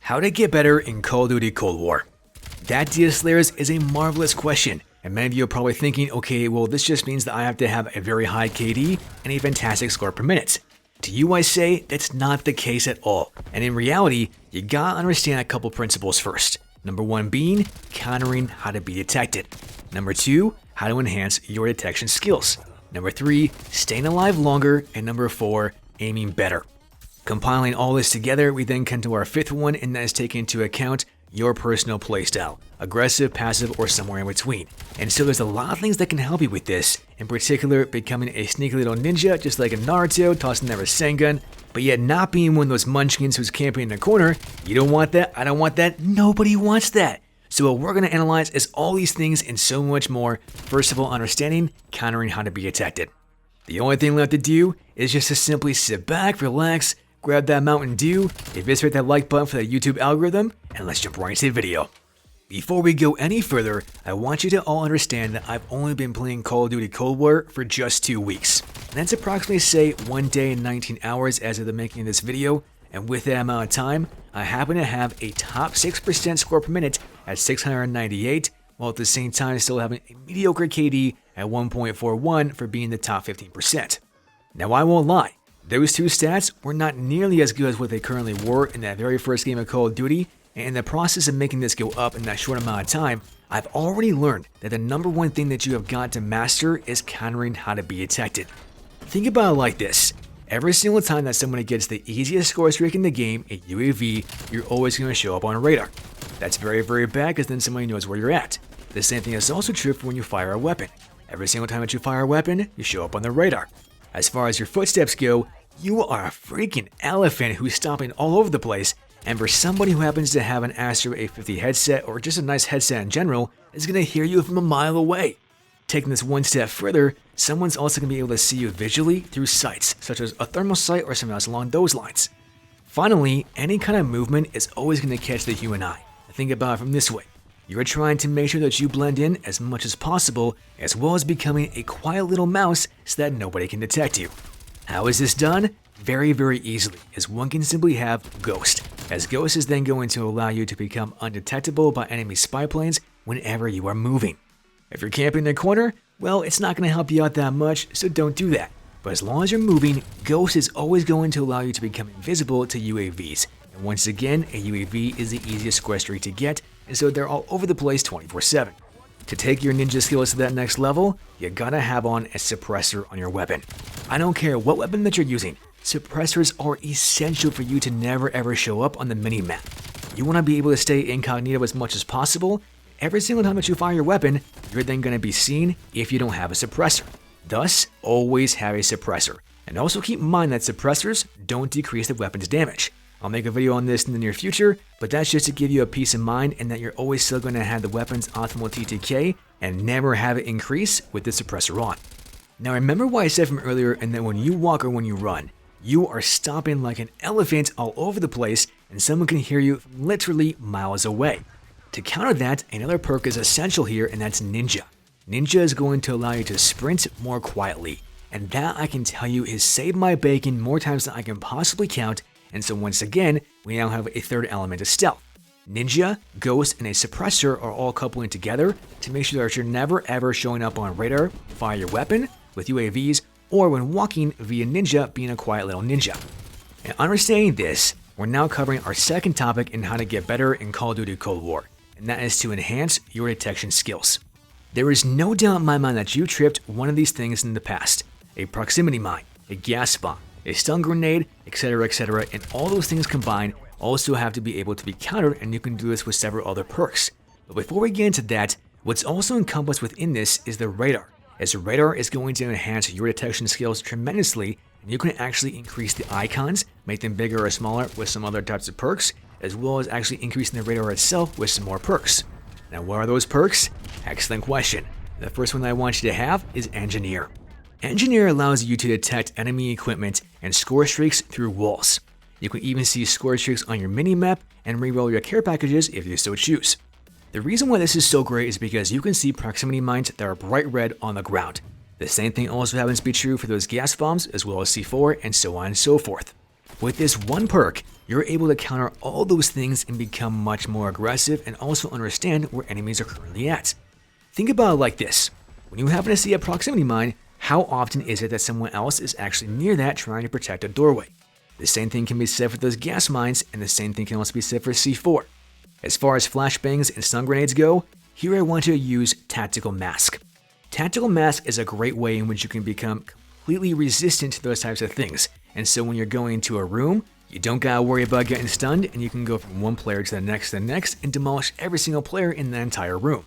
How to get better in Call of Duty Cold War? That, Diaslayers, is a marvelous question, and many of you are probably thinking, okay, well this just means that I have to have a very high KD and a fantastic score per minute. To you I say, that's not the case at all, and in reality, you gotta understand a couple principles first. Number 1 being, countering how to be detected. Number 2, how to enhance your detection skills. Number 3, staying alive longer, and number 4, aiming better. Compiling all this together, we then come to our 5th one, and that is taking into account your personal playstyle, aggressive, passive, or somewhere in between. And so there's a lot of things that can help you with this, in particular becoming a sneaky little ninja just like a Naruto, tossing that Rasengan, but yet not being one of those munchkins who's camping in the corner. You don't want that, I don't want that, nobody wants that. So what we're going to analyze is all these things and so much more. First of all, understanding, countering how to be detected. The only thing left to do is just to simply sit back, relax, grab that Mountain Dew, eviscerate that like button for the YouTube algorithm, and let's jump right into the video. Before we go any further, I want you to all understand that I've only been playing Call of Duty Cold War for just 2 weeks. And that's approximately, say, 1 day and 19 hours as of the making of this video, and with that amount of time, I happen to have a top 6% score per minute at 698, while at the same time still having a mediocre KD at 1.41 for being the top 15%. Now I won't lie, those 2 stats were not nearly as good as what they currently were in that very first game of Call of Duty, and in the process of making this go up in that short amount of time, I've already learned that the number 1 thing that you have got to master is countering how to be detected. Think about it like this. Every single time that somebody gets the easiest score streak in the game, a UAV, you're always going to show up on radar. That's very, very bad because then somebody knows where you're at. The same thing is also true for when you fire a weapon. Every single time that you fire a weapon, you show up on the radar. As far as your footsteps go, you are a freaking elephant who's stomping all over the place, and for somebody who happens to have an Astro A50 headset or just a nice headset in general, is going to hear you from a mile away. Taking this one step further, someone's also going to be able to see you visually through sights, such as a thermal sight or something else along those lines. Finally, any kind of movement is always going to catch the human eye. Think about it from this way. You're trying to make sure that you blend in as much as possible, as well as becoming a quiet little mouse so that nobody can detect you. How is this done? Very, very easily, as one can simply have Ghost, as Ghost is then going to allow you to become undetectable by enemy spy planes whenever you are moving. If you're camping in the corner, well, it's not going to help you out that much, so don't do that. But as long as you're moving, Ghost is always going to allow you to become invisible to UAVs. And once again, a UAV is the easiest score streak to get, and so they're all over the place 24/7. To take your ninja skills to that next level, you gotta have on a suppressor on your weapon. I don't care what weapon that you're using, suppressors are essential for you to never ever show up on the mini-map. You want to be able to stay incognito as much as possible. Every single time that you fire your weapon, you're then going to be seen if you don't have a suppressor. Thus, always have a suppressor. And also keep in mind that suppressors don't decrease the weapon's damage. I'll make a video on this in the near future, but that's just to give you a peace of mind and that you're always still going to have the weapon's optimal TTK and never have it increase with the suppressor on. Now remember what I said from earlier, and that when you walk or when you run, you are stomping like an elephant all over the place and someone can hear you from literally miles away. To counter that, another perk is essential here, and that's Ninja. Ninja is going to allow you to sprint more quietly, and that I can tell you has saved my bacon more times than I can possibly count. And so once again, we now have a 3rd element of stealth. Ninja, Ghost, and a suppressor are all coupling together to make sure that you're never ever showing up on radar, fire your weapon with UAVs, or when walking via Ninja being a quiet little ninja. And understanding this, we're now covering our 2nd topic in how to get better in Call of Duty Cold War, and that is to enhance your detection skills. There is no doubt in my mind that you tripped one of these things in the past: a proximity mine, a gas bomb, a stun grenade, etc., and all those things combined also have to be able to be countered, and you can do this with several other perks. But before we get into that, what's also encompassed within this is the radar, as the radar is going to enhance your detection skills tremendously, and you can actually increase the icons, make them bigger or smaller with some other types of perks, as well as actually increasing the radar itself with some more perks. Now what are those perks? Excellent question. The first one that I want you to have is Engineer. Engineer allows you to detect enemy equipment and score streaks through walls. You can even see score streaks on your mini-map and reroll your care packages if you so choose. The reason why this is so great is because you can see proximity mines that are bright red on the ground. The same thing also happens to be true for those gas bombs as well as C4 and so on and so forth. With this one perk, you're able to counter all those things and become much more aggressive and also understand where enemies are currently at. Think about it like this. When you happen to see a proximity mine, how often is it that someone else is actually near that trying to protect a doorway? The same thing can be said for those gas mines, and the same thing can also be said for C4. As far as flashbangs and stun grenades go, here I want to use Tactical Mask. Tactical Mask is a great way in which you can become completely resistant to those types of things, and so when you're going into a room, you don't gotta worry about getting stunned, and you can go from one player to the next, and demolish every single player in the entire room.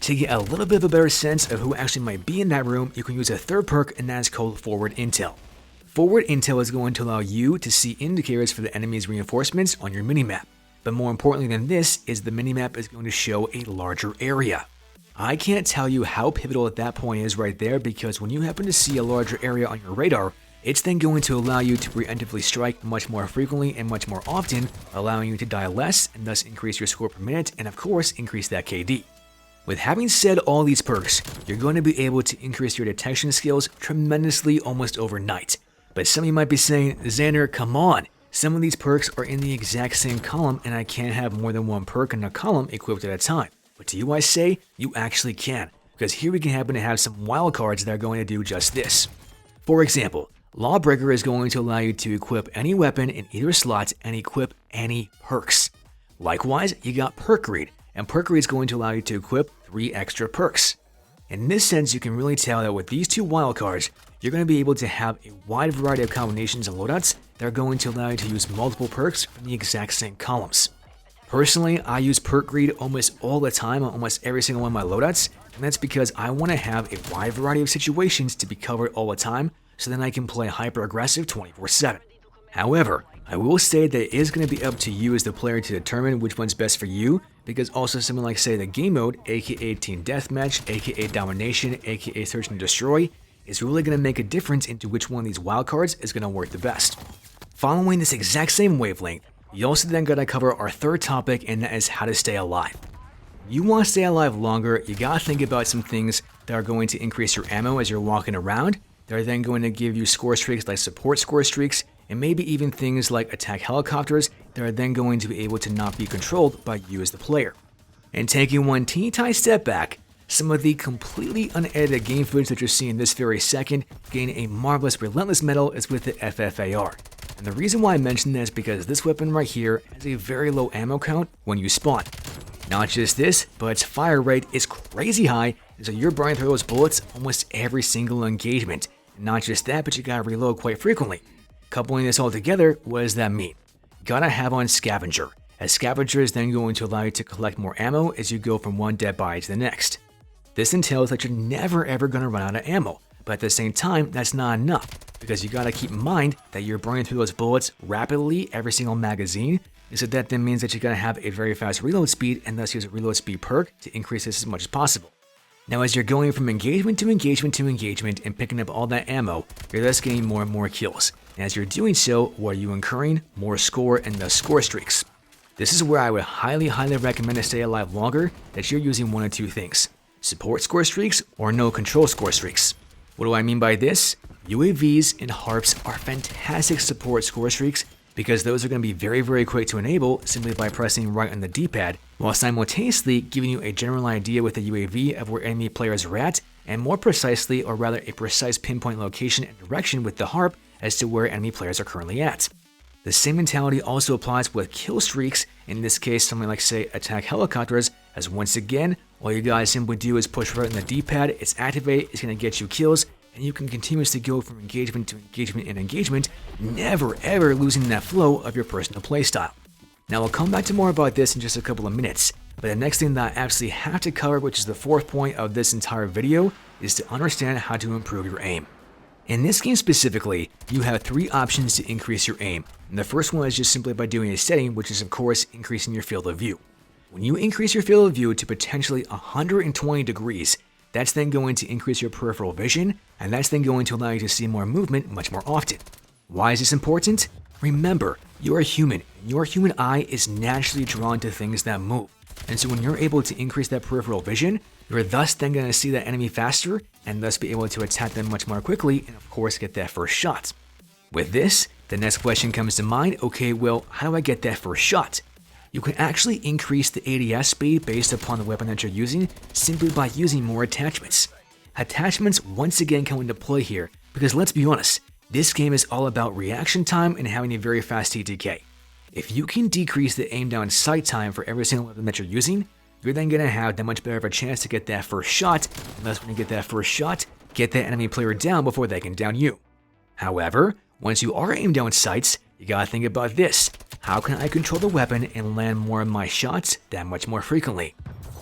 To get a little bit of a better sense of who actually might be in that room, you can use a third perk, and that is called Forward Intel. Forward Intel is going to allow you to see indicators for the enemy's reinforcements on your minimap. But more importantly than this is the minimap is going to show a larger area. I can't tell you how pivotal at that point is right there, because when you happen to see a larger area on your radar, it's then going to allow you to preemptively strike much more frequently and much more often, allowing you to die less and thus increase your score per minute and of course increase that KD. With having said all these perks, you're going to be able to increase your detection skills tremendously almost overnight. But some of you might be saying, Xander, come on, some of these perks are in the exact same column and I can't have more than one perk in a column equipped at a time. But to you I say, you actually can, because here we can happen to have some wildcards that are going to do just this. For example, Lawbreaker is going to allow you to equip any weapon in either slot and equip any perks. Likewise, you got Perk Read, and Perk Read is going to allow you to equip 3 extra perks. In this sense, you can really tell that with these 2 wildcards, you're going to be able to have a wide variety of combinations and loadouts that are going to allow you to use multiple perks from the exact same columns. Personally, I use Perk Read almost all the time on almost every single one of my loadouts, and that's because I want to have a wide variety of situations to be covered all the time, so then I can play hyper aggressive 24/7. However, I will say that it is going to be up to you as the player to determine which one's best for you, because also something like say the game mode, aka Team Deathmatch, aka Domination, aka Search and Destroy, is really going to make a difference into which one of these wildcards is going to work the best. Following this exact same wavelength, you also then got to cover our third topic, and that is how to stay alive. You want to stay alive longer, you got to think about some things that are going to increase your ammo as you're walking around. They're then going to give you score streaks like support score streaks, and maybe even things like attack helicopters that are then going to be able to not be controlled by you as the player. And taking one teeny tiny step back, some of the completely unedited game footage that you're seeing this very second gain a marvelous relentless medal is with the FFAR. And the reason why I mention this is because this weapon right here has a very low ammo count when you spawn. Not just this, but its fire rate is crazy high, and so you're burning through those bullets almost every single engagement. And not just that, but you gotta reload quite frequently. Coupling this all together, what does that mean? You gotta have on Scavenger, as Scavenger is then going to allow you to collect more ammo as you go from one dead body to the next. This entails that you're never ever gonna run out of ammo, but at the same time, that's not enough, because you gotta keep in mind that you're burning through those bullets rapidly every single magazine, and so that then means that you're gonna have a very fast reload speed, and thus use a reload speed perk to increase this as much as possible. Now as you're going from engagement to engagement to engagement and picking up all that ammo, you're thus getting more and more kills. And as you're doing so, what are you incurring? More score and thus score streaks. This is where I would highly recommend to stay alive longer, that you're using one of 2 things: support score streaks or no control score streaks. What do I mean by this? UAVs and harps are fantastic support score streaks, because those are going to be very quick to enable simply by pressing right on the D-pad, while simultaneously giving you a general idea with the UAV of where enemy players are at, and more precisely, or rather a precise pinpoint location and direction with the harp as to where enemy players are currently at. The same mentality also applies with kill streaks, in this case something like say attack helicopters, as once again, all you guys simply do is push right on the D-pad, it's activated, it's going to get you kills, and you can continuously go from engagement to engagement and engagement, never ever losing that flow of your personal playstyle. Now I'll come back to more about this in just a couple of minutes, but the next thing that I absolutely have to cover, which is the 4th point of this entire video, is to understand how to improve your aim. In this game specifically, you have 3 options to increase your aim, and the first one is just simply by doing a setting, which is of course increasing your field of view. When you increase your field of view to potentially 120 degrees, that's then going to increase your peripheral vision, and that's then going to allow you to see more movement much more often. Why is this important? Remember, you're a human, and your human eye is naturally drawn to things that move. And so when you're able to increase that peripheral vision, you're thus then going to see that enemy faster, and thus be able to attack them much more quickly, and of course get that first shot. With this, The next question comes to mind, okay, well, how do I get that first shot? You can actually increase the ADS speed based upon the weapon that you're using simply by using more attachments. Attachments once again come into play here because let's be honest, this game is all about reaction time and having a very fast TTK. If you can decrease the aim down sight time for every single weapon that you're using, you're then going to have that much better of a chance to get that first shot, unless when you get that first shot, get that enemy player down before they can down you. However, once you are aim down sights, you gotta think about this. How can I control the weapon and land more of my shots that much more frequently?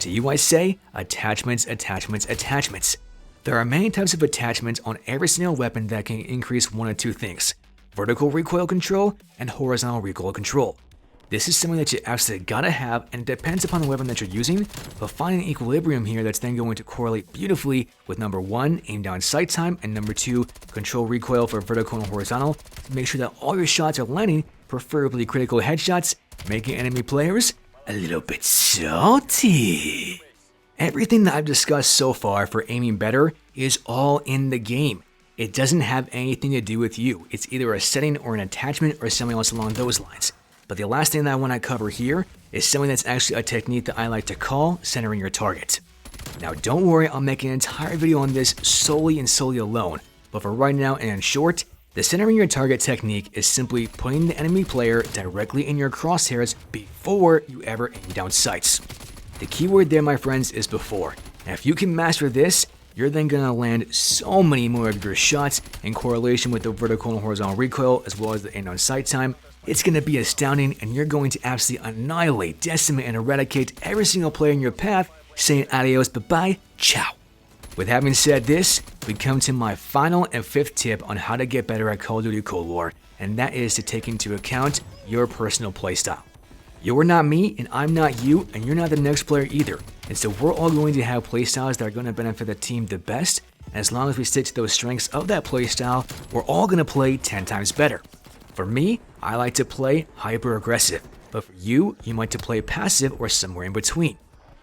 To you I say, attachments, attachments, attachments. There are many types of attachments on every single weapon that can increase one of two things: vertical recoil control and horizontal recoil control. This is something that you absolutely gotta have, and it depends upon the weapon that you're using, but find an equilibrium here that's then going to correlate beautifully with number 1, aim down sight time, and number 2, control recoil for vertical and horizontal to make sure that all your shots are landing, preferably critical headshots, making enemy players a little bit salty. Everything that I've discussed so far for aiming better is all in the game. It doesn't have anything to do with you. It's either a setting or an attachment or something else along those lines. But the last thing that I want to cover here is something that's actually a technique that I like to call centering your target. Now don't worry, I'll make an entire video on this solely alone, but for right now and in short, the centering your target technique is simply putting the enemy player directly in your crosshairs before you ever aim down sights. The keyword there, my friends, is before. And if you can master this, you're then going to land so many more of your shots in correlation with the vertical and horizontal recoil as well as the aim down sight time. It's going to be astounding, and you're going to absolutely annihilate, decimate, and eradicate every single player in your path, saying adios, bye-bye, ciao. With having said this, we come to my final and 5th tip on how to get better at Call of Duty Cold War, and that is to take into account your personal playstyle. You're not me, and I'm not you, and you're not the next player either, and so we're all going to have playstyles that are going to benefit the team the best, and as long as we stick to those strengths of that playstyle, we're all going to play 10 times better. For me, I like to play hyper-aggressive, but for you, you might to play passive or somewhere in between.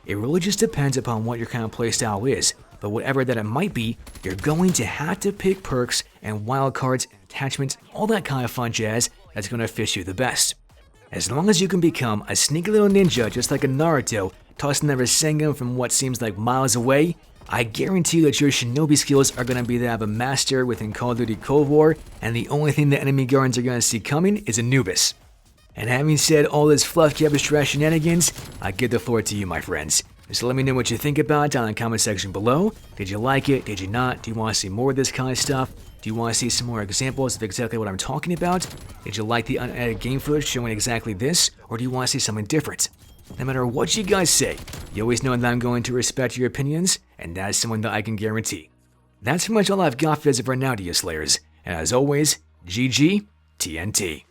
It really just depends upon what your kind of playstyle is, but whatever that it might be, you're going to have to pick perks and wildcards and attachments, all that kind of fun jazz that's going to fit you the best. As long as you can become a sneaky little ninja just like a Naruto, tossing the Rasengan from what seems like miles away, I guarantee that your shinobi skills are going to be that of a master within Call of Duty Cold War, and the only thing the enemy guards are going to see coming is Anubis. And having said all this fluff cabbage trash shenanigans, I give the floor to you, my friends. So let me know what you think about it down in the comment section below. Did you like it? Did you not? Do you want to see more of this kind of stuff? Do you want to see some more examples of exactly what I'm talking about? Did you like the unedited game footage showing exactly this? Or do you want to see something different? No matter what you guys say, you always know that I'm going to respect your opinions, and that is something that I can guarantee. That's pretty much all I've got for you right now, Diaslayers. And as always, GG TNT.